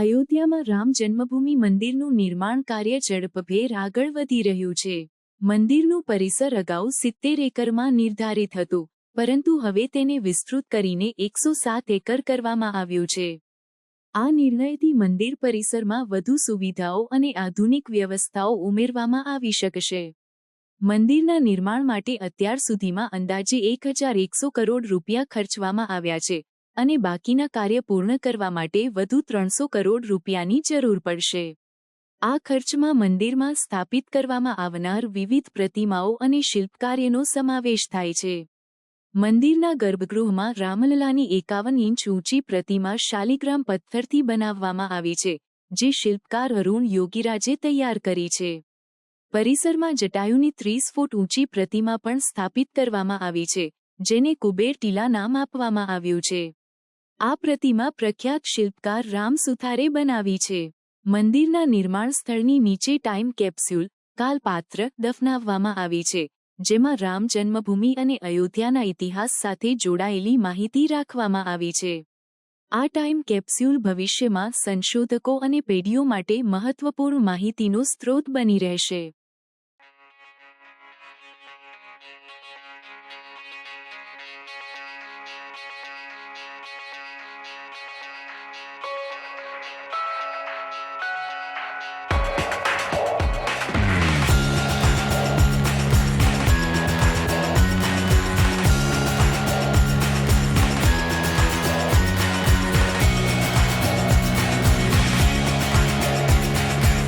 અયોધ્યામાં રામ જન્મભૂમિ મંદિરનું નિર્માણ કાર્ય ઝડપભેર આગળ વધી રહ્યું છે. મંદિરનું પરિસર અગાઉ 70 એકરમાં નિર્ધારિત હતું, પરંતુ હવે તેને વિસ્તૃત કરીને 107 એકર કરવામાં આવ્યું છે. આ નિર્ણયથી મંદિર પરિસરમાં વધુ સુવિધાઓ અને આધુનિક વ્યવસ્થાઓ ઉમેરવામાં આવી શકશે. મંદિરના નિર્માણ માટે અત્યાર સુધીમાં અંદાજે 1,100 કરોડ રૂપિયા ખર્ચવામાં આવ્યા છે અને બાકીના કાર્ય પૂર્ણ કરવા માટે વધુ 300 કરોડ રૂપિયાની જરૂર પડશે. આ ખર્ચમાં મંદિરમાં સ્થાપિત કરવામાં આવનાર વિવિધ પ્રતિમાઓ અને શિલ્પકાર્યનો સમાવેશ થાય છે. મંદિરના ગર્ભગૃહમાં રામલલાની 51 ઇંચ ઊંચી પ્રતિમા શાલિગ્રામ પથ્થરથી બનાવવામાં આવી છે, જે શિલ્પકાર અરુણ યોગીરાજે તૈયાર કરી છે. પરિસરમાં જટાયુની 30 ફૂટ ઊંચી પ્રતિમા પણ સ્થાપિત કરવામાં આવી છે, જેને કુબેર ટીલા નામ આપવામાં આવ્યું છે. આ પ્રતિમા પ્રખ્યાત શિલ્પકાર રામ સુથારે બનાવી છે. મંદિરના નિર્માણ સ્થળની નીચે ટાઈમ કેપ્સ્યુલ કાલપાત્ર દફનાવવામાં આવી છે, જેમાં રામ જન્મભૂમિ અને અયોધ્યાના ઇતિહાસ સાથે જોડાયેલી માહિતી રાખવામાં આવી છે. આ ટાઈમ કેપ્સ્યુલ ભવિષ્યમાં સંશોધકો અને પેઢીઓ માટે મહત્વપૂર્ણ માહિતીનો સ્ત્રોત બની રહેશે.